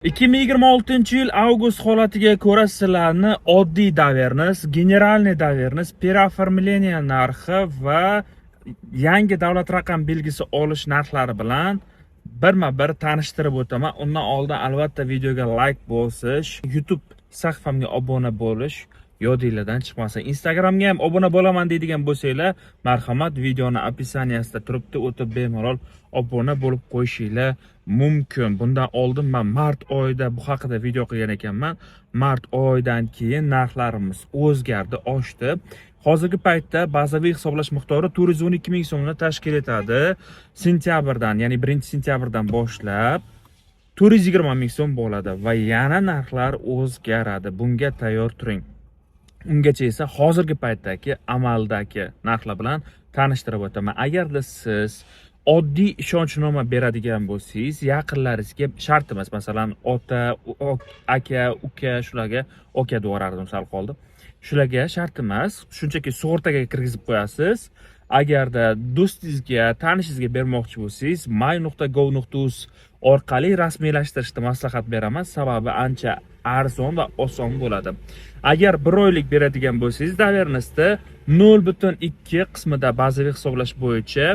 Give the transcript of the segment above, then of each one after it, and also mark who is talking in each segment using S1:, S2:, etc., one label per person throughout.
S1: 2026-yil avgust holatiga ko'ra sizlarni oddiy davernis, generalniy davernis, переоформление narxi va yangi davlat raqam belgisi olish narxlari bilan birma-bir tanishtirib o'taman. Undan oldin albatta videoga like bosish, YouTube sahifamga obuna bo'lish yodingizdan chiqmasin. Instagramga ham obuna bo'laman deydigan bo'lsanglar, marhamat, videoni описаниесida turibdi, o'tib bemalol obuna bo'lib qo'yishinglar mumkin. Bundan oldin men mart oyida bu haqida video qilgan ekanman. Mart oyidan keyin narxlarimiz o'zgardi, oshdi. Hozirgi paytda bazaviy hisoblash miqdori 412 ming so'mni tashkil etadi. Sentyabrdan, ya'ni 1-sentyabrdan boshlab 420 ming so'm bo'ladi va yana narxlar o'zgaradi. Bunga tayyor turing. Ungacha esa hozirgi paytdagi amaldagi narxlar bilan tanishtirib o'taman. Agarda siz oddiy ishonchnoma beradigan bo'lsangiz, yaqinlaringizga shart emas, masalan, ota, aka, uka, shularga aka deb yuborardim sal qoldi. Shularga shart emas, shunchaki sug'urtaga kirgizib qo'yasiz. Agarda do'stingizga, tanishingizga bermoqchi bo'lsangiz, my.gov.uz orqali rasmiylashtirishni maslahat beraman, sababi ancha arzon va oson bo'ladi. Agar 1 oylik beradigan bo'lsangiz, davernisda 0.2 qismida bazaviy hisoblash bo'yicha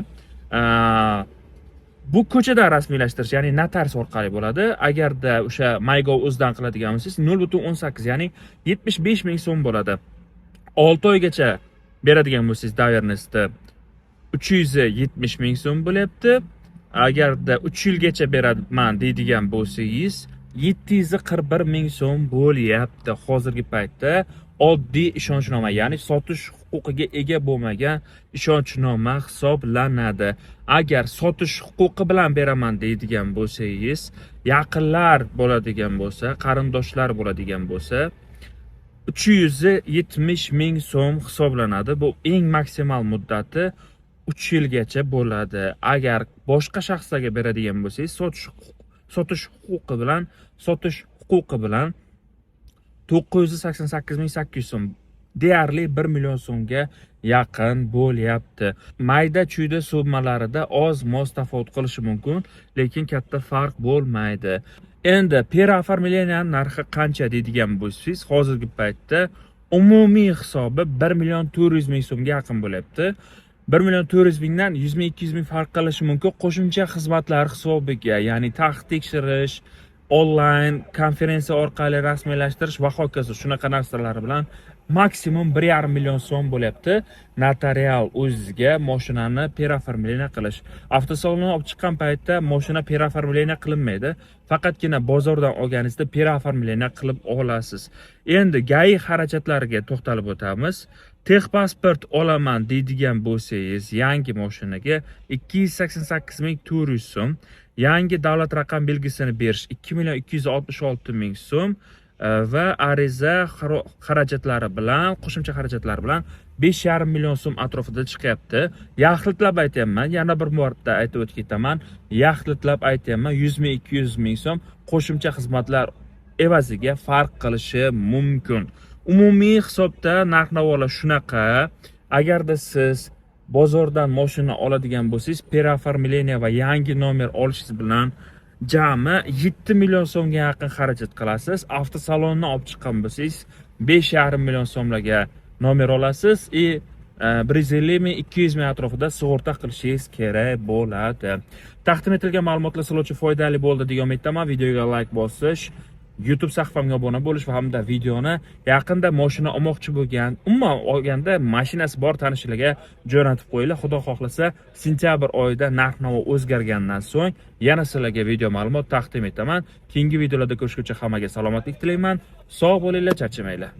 S1: bu ko'chada rasmiylashtirish, ya'ni notarius orqali bo'ladi. Agarda o'sha my.gov.uzdan qiladigan bo'lsangiz 0.18, ya'ni 75 ming so'm bo'ladi. 6 oygacha beradigan bo'lsangiz davernisda 370 ming so'm bo'lyapti. Agarda 3 yilgacha beraman deydigan bo'lsangiz 741 ming so'm bo'lyapti. Hozirgi paytda oddiy ishonchnoma, ya'ni sotish huquqiga ega bo'lmagan ishonchnoma hisoblanadi. Agar sotish huquqi bilan beraman deydigan bo'lsangiz, yaqinlar bo'ladigan bo'lsa, qarindoshlar bo'ladigan bo'lsa 370 ming so'm hisoblanadi. Bu eng maksimal muddati 3 yilgacha bo'ladi. Agar boshqa shaxslarga beradigan bo'lsangiz, sotish huquqi bilan 988 ming 800 so'm, deyarli 1 million so'mga yaqin bo'lyapti. Mayda-chuyda summalarida oz-moz tafovut qilishi mumkin, lekin katta farq bo'lmaydi. Endi переоформление narxi qancha deydigan bo'lsangiz, hozirgi paytda umumiy hisobi 1 million 400 ming so'mga yaqin bo'lyapti. 1 million 400 mingdan 100 ming 200 ming farq qilishi mumkin qo'shimcha xizmatlar hisobiga, ya'ni taxt tekshirish, onlayn konferensiya orqali rasmiylashtirish va hokazo shunaqa narsalar bilan maksimum 1,5 million so'm bo'lyapti. Notarial o'zizga mashinani переоформление qilish. Avtosalondan olib chiqqan paytda mashina переоформление qilinmaydi. Faqatgina bozordan olganingizda переоформление qilib olasiz. Endi GAI xarajatlariga to'xtalib o'tamiz. Texpasport olaman deydigan bo'lsangiz, yangi mashinaga 288 ming 400 so'm, yangi davlat raqam belgisini berish 2 million 266 ming so'm va ariza xarajatlari bilan, qo'shimcha xarajatlar bilan 5,5 million so'm atrofida chiqyapti. Yaxlitlab aytayapman, yana bir marta aytib o'tib ketaman. Yaxlitlab aytayapman, 100 ming 200 ming so'm qo'shimcha xizmatlar evaziga farq qilishi mumkin. Umumiy hisobda narx-navolar shunaqa. Agarda siz bozordan mashina oladigan bo'lsangiz, переоформление va yangi nomer olishingiz bilan jami 7 million so'mga yaqin xarajat qilasiz. Avtosalondan olib chiqqan bo'lsangiz 5,5 million so'mlarga nomer olasiz va 150 ming 200 ming atrofida sug'urta qilishingiz kerak bo'ladi. Taqdim etilgan ma'lumotlar sizlar uchun foydali bo'ldi degan umiddaman. Videoga like bosish, YouTube sahifamga obuna bo'lish va hamda videoni yaqinda mashina olmoqchi bo'lgan, umuman olganda mashinasi bor tanishlarga jo'natib qo'yinglar. Xudo xohlasa, sentyabr oyida narx-navo o'zgargandan so'ng yana sizlarga video ma'lumot taqdim etaman. Keyingi videolarda ko'rishguncha hammaga salomatlik tilayman. Sog' bo'linglar, charchamanglar.